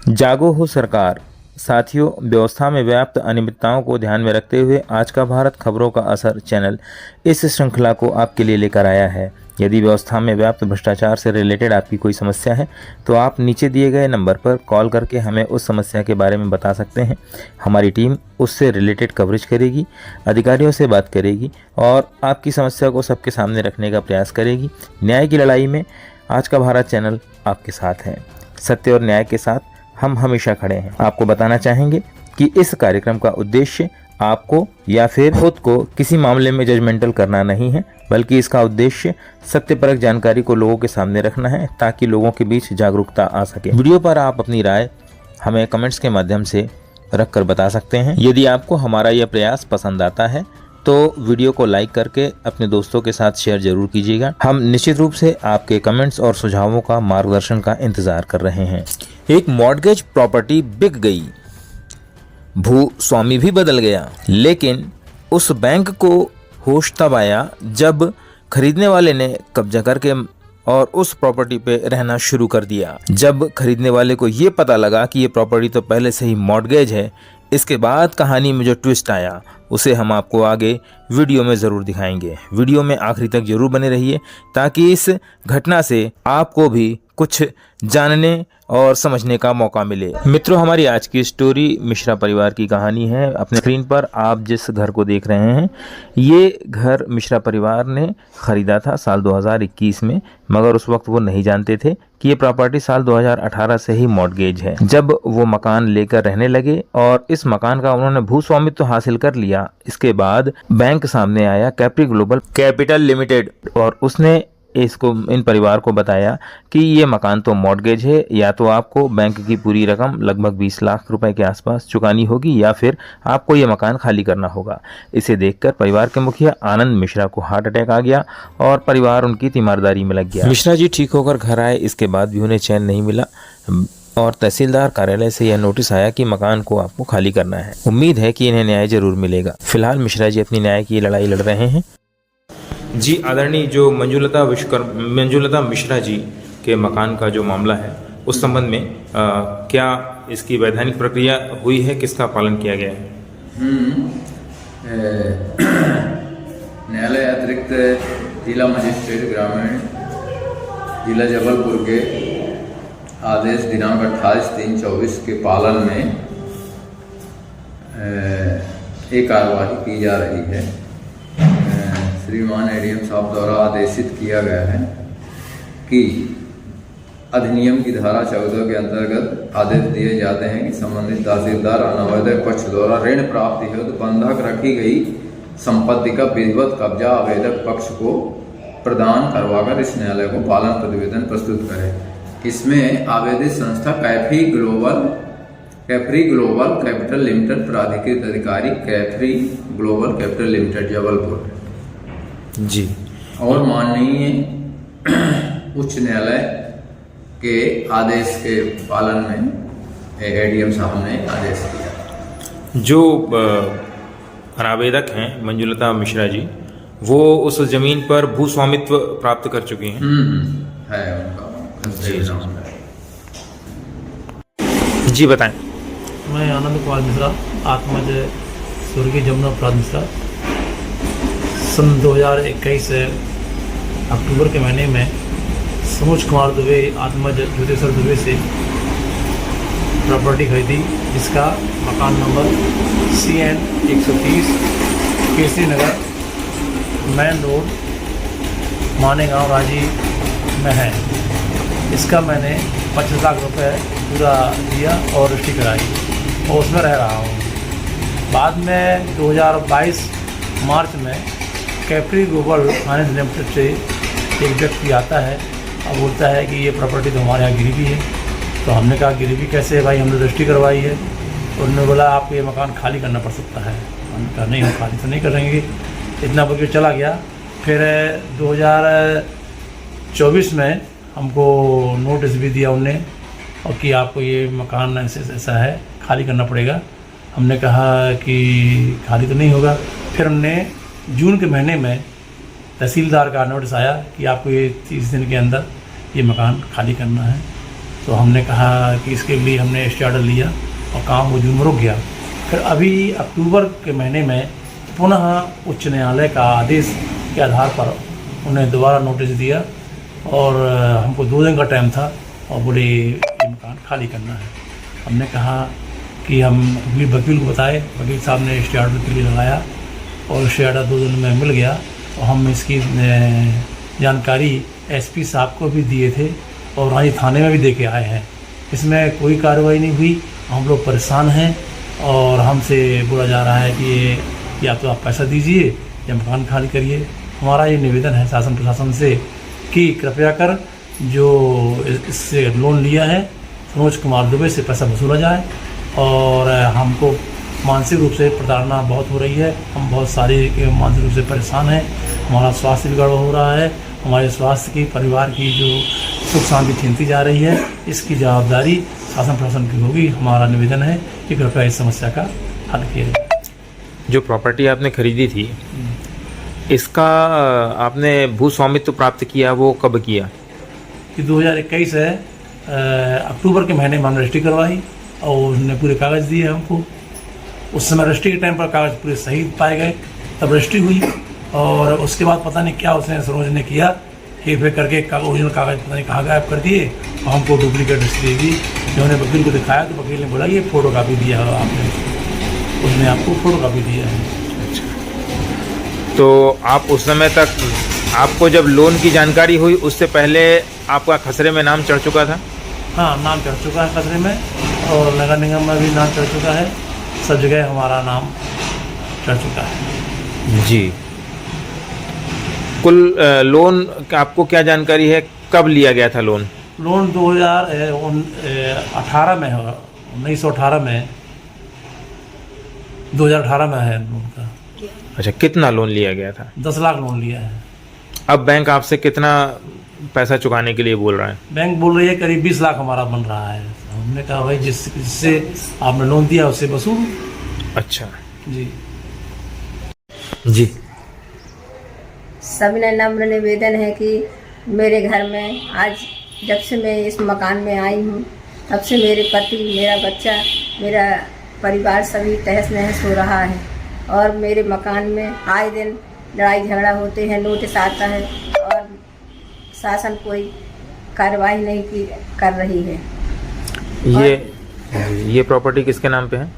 जागो हो सरकार। साथियों, व्यवस्था में व्याप्त अनियमितताओं को ध्यान में रखते हुए आज का भारत खबरों का असर चैनल इस श्रृंखला को आपके लिए लेकर आया है। यदि व्यवस्था में व्याप्त भ्रष्टाचार से रिलेटेड आपकी कोई समस्या है तो आप नीचे दिए गए नंबर पर कॉल करके हमें उस समस्या के बारे में बता सकते हैं। हमारी टीम उससे रिलेटेड कवरेज करेगी, अधिकारियों से बात करेगी और आपकी समस्या को सबके सामने रखने का प्रयास करेगी। न्याय की लड़ाई में आज का भारत चैनल आपके साथ है। सत्य और न्याय के साथ हम हमेशा खड़े हैं। आपको बताना चाहेंगे कि इस कार्यक्रम का उद्देश्य आपको या फिर खुद को किसी मामले में जजमेंटल करना नहीं है, बल्कि इसका उद्देश्य सत्यपरक जानकारी को लोगों के सामने रखना है ताकि लोगों के बीच जागरूकता आ सके। वीडियो पर आप अपनी राय हमें कमेंट्स के माध्यम से रखकर बता सकते हैं। यदि आपको हमारा यह प्रयास पसंद आता है तो वीडियो को लाइक करके अपने दोस्तों के साथ शेयर जरूर कीजिएगा। हम निश्चित रूप से आपके कमेंट्स और सुझावों का मार्गदर्शन का इंतजार कर रहे हैं। एक मॉर्गेज प्रॉपर्टी बिक गई, भू स्वामी भी बदल गया, लेकिन उस बैंक को होश तब आया जब खरीदने वाले ने कब्जा करके और उस प्रॉपर्टी पे रहना शुरू कर दिया। जब खरीदने वाले को ये पता लगा कि ये प्रॉपर्टी तो पहले से ही मॉर्गेज है, इसके बाद कहानी में जो ट्विस्ट आया उसे हम आपको आगे वीडियो में ज़रूर दिखाएंगे। वीडियो में आखिरी तक जरूर बने रहिए ताकि इस घटना से आपको भी कुछ जानने और समझने का मौका मिले। मित्रों, हमारी आज की स्टोरी मिश्रा परिवार की कहानी है। अपने स्क्रीन पर आप जिस घर को देख रहे हैं, ये घर मिश्रा परिवार ने खरीदा था साल 2021 में, मगर उस वक्त वो नहीं जानते थे कि ये प्रॉपर्टी साल 2018 से ही मॉर्गेज है। जब वो मकान लेकर रहने लगे और इस मकान का उन्होंने भू स्वामित्व हासिल कर लिया, इसके बाद बैंक सामने आया कैप्री ग्लोबल कैपिटल लिमिटेड और उसने इन परिवार को बताया कि ये मकान तो मॉर्गेज है, या तो आपको बैंक की पूरी रकम लगभग 20 लाख रुपए के आसपास चुकानी होगी या फिर आपको ये मकान खाली करना होगा। इसे देखकर परिवार के मुखिया आनंद मिश्रा को हार्ट अटैक आ गया और परिवार उनकी तीमारदारी में लग गया। मिश्रा जी ठीक होकर घर आए, इसके बाद भी उन्हें चैन नहीं मिला और तहसीलदार कार्यालय से यह नोटिस आया कि मकान को आपको खाली करना है। उम्मीद है कि इन्हें न्याय जरूर मिलेगा। फिलहाल मिश्रा जी अपनी न्याय की लड़ाई लड़ रहे हैं। जी आदरणीय, जो मंजुलता मिश्रा जी के मकान का जो मामला है उस संबंध में क्या इसकी वैधानिक प्रक्रिया हुई है, किसका पालन किया गया है? न्यायालय अतिरिक्त जिला मजिस्ट्रेट ग्रामीण जिला जबलपुर के आदेश दिनांक 28/3/24 के पालन में एक कार्यवाही की जा रही है। श्रीमान एडीएम साहब द्वारा आदेशित किया गया है कि अधिनियम की धारा 14 के अंतर्गत आदेश दिए जाते हैं कि संबंधित तहसीलदार अनावेदक पक्ष द्वारा ऋण प्राप्ति हेतु बंधक रखी गई संपत्ति का विधिवत कब्जा आवेदक पक्ष को प्रदान करवाकर इस न्यायालय को पालन प्रतिवेदन प्रस्तुत करे। इसमें आवेदित संस्था कैफ्री ग्लोबल कैपिटल लिमिटेड प्राधिकृत अधिकारी कैफ्री ग्लोबल कैपिटल लिमिटेड जबलपुर जी और माननीय उच्च न्यायालय के आदेश के पालन में एडीएम साहब ने आदेश दिया। जो अनावेदक हैं मंजुलता मिश्रा जी, वो उस जमीन पर भू स्वामित्व प्राप्त कर चुकी हैं। है उनका जी बताएं। मैं आनंद कुमार मिश्रा, आत्मज स्वर्गीय जमुना प्रसाद मिश्रा, सन 2021 अक्टूबर के महीने में सनोज कुमार दुबे आत्मज ज्योतिषर दुबे से प्रॉपर्टी खरीदी, जिसका मकान नंबर CN 130 केसरी नगर मेन रोड मानेगांव रांची में है। इसका मैंने 25 लाख रुपए पूरा दिया और रजिस्ट्री कराई और उसमें रह रहा हूँ। बाद में 2022 मार्च में कैप्री ग्लोबल फाइनेंस लिमिटेड से एक व्यक्ति आता है और बोलता है कि ये प्रॉपर्टी तो हमारे यहाँ गिरवी है। तो हमने कहा गिरवी कैसे है भाई, हमने रजिस्ट्री करवाई है। तो उन्होंने बोला आपको ये मकान खाली करना पड़ सकता है। हमने कहा नहीं, हम खाली तो नहीं करेंगे। इतना बोल के चला गया। फिर 2024 में हमको नोटिस भी दिया उनने और कि आपको ये मकान ऐसा है, खाली करना पड़ेगा। हमने कहा कि खाली तो नहीं होगा। फिर हमने जून के महीने में तहसीलदार का नोटिस आया कि आपको ये 30 दिन के अंदर ये मकान खाली करना है। तो हमने कहा कि इसके लिए हमने स्टे ऑर्डर लिया और काम वो जून में रुक गया। फिर अभी अक्टूबर के महीने में पुनः उच्च न्यायालय का आदेश के आधार पर उन्हें दोबारा नोटिस दिया और हमको 2 दिन का टाइम था और बोले ये मकान खाली करना है। हमने कहा कि हम वकील को बताए, वकील साहब ने स्टे ऑर्डर के लिए लगाया और स्टे ऑर्डर 2 दिन में मिल गया और हम इसकी जानकारी एसपी साहब को भी दिए थे और रांची थाने में भी दे के आए हैं। इसमें कोई कार्रवाई नहीं हुई, हम लोग परेशान हैं और हमसे बोला जा रहा है कि या तो आप पैसा दीजिए या मकान खाली करिए। हमारा ये निवेदन है शासन प्रशासन से कि कृपया कर जो इससे लोन लिया है सनोज कुमार दुबे से पैसा वसूला जाए और हमको मानसिक रूप से प्रताड़ना बहुत हो रही है। हम बहुत सारे मानसिक रूप से परेशान हैं, हमारा स्वास्थ्य भी गड़बड़ हो रहा है, हमारे स्वास्थ्य की परिवार की जो सुख शांति छीनती जा रही है, इसकी जवाबदारी शासन प्रशासन की होगी। हमारा निवेदन है कि कृपया इस समस्या का हल किया जाए। जो प्रॉपर्टी आपने खरीदी थी इसका आपने भू स्वामित्व प्राप्त किया, वो कब किया? कि 2021 है अक्टूबर के महीने में हमने रजिस्ट्री करवाई और उसने पूरे कागज़ दिए हमको। उस समय रजिस्ट्री के टाइम पर कागज़ पूरे सही पाए गए, तब रजिस्ट्री हुई और उसके बाद पता नहीं क्या उसने सरोज ने किया, हेर फेर करके ओरिजिनल कागज़ पता नहीं कहाँ गायब कर दिए और हमको डुप्लीकेट रजिस्ट्री दी। जब उन्हें वकील को दिखाया तो वकील ने बोला ये फ़ोटो कापी दिया है आपने, उसने आपको फ़ोटो कापी दिया है। तो आप उस समय तक, आपको जब लोन की जानकारी हुई उससे पहले आपका खसरे में नाम चढ़ चुका था? हाँ, नाम चढ़ चुका है खसरे में और नगर निगम में भी नाम चढ़ चुका है, सब जगह हमारा नाम चढ़ चुका है। जी। कुल लोन आपको क्या जानकारी है, कब लिया गया था लोन? लोन 2018 में है, 1918 में, 2018 में है लोन का। अच्छा, कितना लोन लिया गया था? 10 लाख लोन लिया है। अब बैंक आपसे कितना पैसा चुकाने के लिए बोल रहा है? बैंक बोल रही है करीब 20 लाख हमारा बन रहा है। हमने कहा भाई जिससे आपने लोन दिया उससे वसूल। अच्छा जी जी। सविनय नम्र निवेदन है कि मेरे घर में आज जब से मैं इस मकान में आई हूँ तब से मेरे पति, मेरा बच्चा, मेरा परिवार सभी तहस नहस हो रहा है और मेरे मकान में आए दिन लड़ाई झगड़ा होते हैं, नोटिस आता है और शासन कोई कार्रवाई नहीं कर रही है। ये प्रॉपर्टी किसके नाम पे है?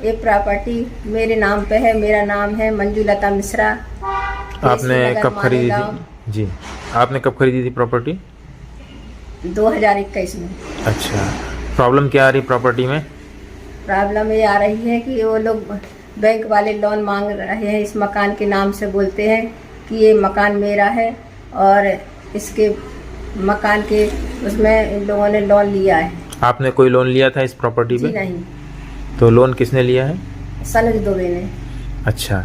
ये प्रॉपर्टी मेरे नाम पे है। मेरा नाम है मंजुलता मिश्रा। आपने कब खरीदी थी? जी, आपने कब खरीदी थी प्रॉपर्टी? 2021 में। अच्छा, प्रॉब्लम क्या आ रही प्रॉपर्टी में? प्रॉब्लम ये आ रही है कि वो लोग बैंक वाले लोन मांग रहे हैं, इस मकान के नाम से बोलते हैं कि ये मकान मेरा है और इसके मकान के उसमें इन लोगों ने लोन लिया है। आपने कोई लोन लिया था इस प्रॉपर्टी पे? जी नहीं। तो लोन किसने लिया है? सनोज दुबे ने। अच्छा,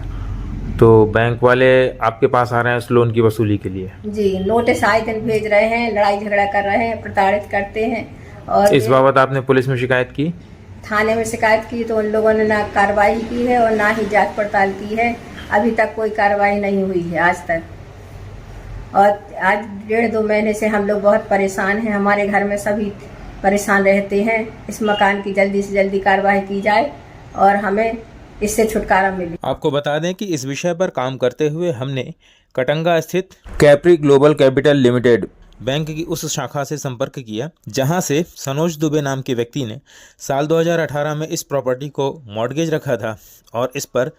तो बैंक वाले आपके पास आ रहे हैं उस लोन की वसूली के लिए? जी, नोटिस आए दिन भेज रहे हैं, लड़ाई झगड़ा कर रहे हैं, प्रताड़ित करते हैं। और इस बाबत आपने पुलिस में शिकायत की? थाने में शिकायत की तो उन लोगों ने ना कार्रवाई की है और ना ही जांच पड़ताल की है। अभी तक कोई कार्रवाई नहीं हुई है आज तक। और आज 1.5-2 महीने से हम लोग बहुत परेशान हैं, हमारे घर में सभी परेशान रहते हैं। इस मकान की जल्दी से जल्दी कार्रवाई की जाए और हमें इससे छुटकारा मिले। आपको बता दें कि इस विषय पर काम करते हुए हमने कटंगा स्थित Capri global capital limited bank की उस शाखा से संपर्क किया जहां से सनोज दुबे नाम के व्यक्ति ने साल 2018 में इस प्रॉपर्टी को मॉर्गेज रखा था और इस पर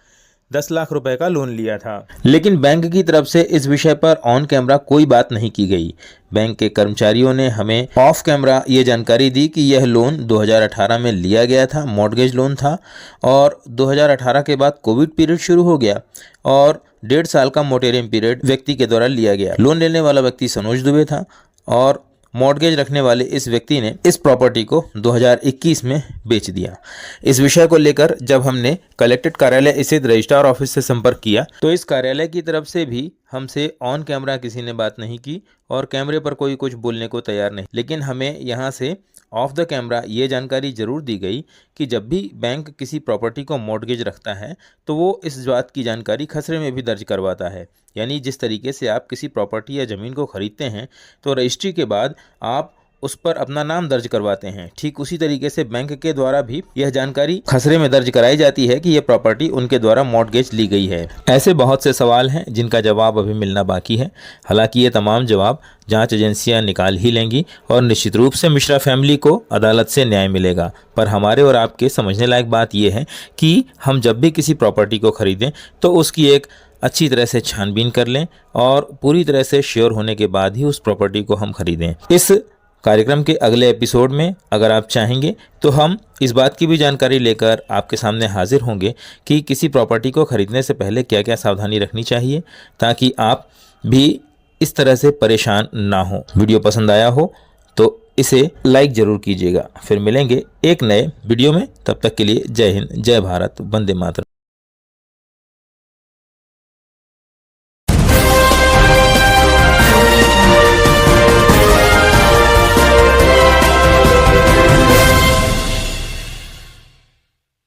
10 लाख रुपए का लोन लिया था। लेकिन बैंक की तरफ से इस विषय पर ऑन कैमरा कोई बात नहीं की गई। बैंक के कर्मचारियों ने हमें ऑफ कैमरा ये जानकारी दी कि यह लोन 2018 में लिया गया था, मॉर्गेज लोन था और 2018 के बाद कोविड पीरियड शुरू हो गया और 1.5 साल का मोटेरियम पीरियड व्यक्ति के द्वारा लिया गया। लोन लेने वाला व्यक्ति सनोज दुबे था और मॉर्गेज रखने वाले इस व्यक्ति ने इस प्रॉपर्टी को 2021 में बेच दिया। इस विषय को लेकर जब हमने कलेक्टेड कार्यालय स्थित रजिस्ट्रार ऑफिस से संपर्क किया तो इस कार्यालय की तरफ से भी हमसे ऑन कैमरा किसी ने बात नहीं की और कैमरे पर कोई कुछ बोलने को तैयार नहीं। लेकिन हमें यहाँ से ऑफ द कैमरा ये जानकारी ज़रूर दी गई कि जब भी बैंक किसी प्रॉपर्टी को मॉर्गेज रखता है तो वो इस बात की जानकारी खसरे में भी दर्ज करवाता है। यानी जिस तरीके से आप किसी प्रॉपर्टी या ज़मीन को ख़रीदते हैं तो रजिस्ट्री के बाद आप उस पर अपना नाम दर्ज करवाते हैं, ठीक उसी तरीके से बैंक के द्वारा भी यह जानकारी खसरे में दर्ज कराई जाती है कि यह प्रॉपर्टी उनके द्वारा मॉर्टगेज ली गई है। ऐसे बहुत से सवाल हैं जिनका जवाब अभी मिलना बाकी है। हालांकि ये तमाम जवाब जांच एजेंसियां निकाल ही लेंगी और निश्चित रूप से मिश्रा फैमिली को अदालत से न्याय मिलेगा। पर हमारे और आपके समझने लायक बात यह है कि हम जब भी किसी प्रॉपर्टी को खरीदें तो उसकी एक अच्छी तरह से छानबीन कर लें और पूरी तरह से श्योर होने के बाद ही उस प्रॉपर्टी को हम खरीदें। इस कार्यक्रम के अगले एपिसोड में अगर आप चाहेंगे तो हम इस बात की भी जानकारी लेकर आपके सामने हाजिर होंगे कि किसी प्रॉपर्टी को खरीदने से पहले क्या क्या सावधानी रखनी चाहिए, ताकि आप भी इस तरह से परेशान ना हो। वीडियो पसंद आया हो तो इसे लाइक ज़रूर कीजिएगा। फिर मिलेंगे एक नए वीडियो में, तब तक के लिए जय हिंद, जय भारत, वंदे मातरम।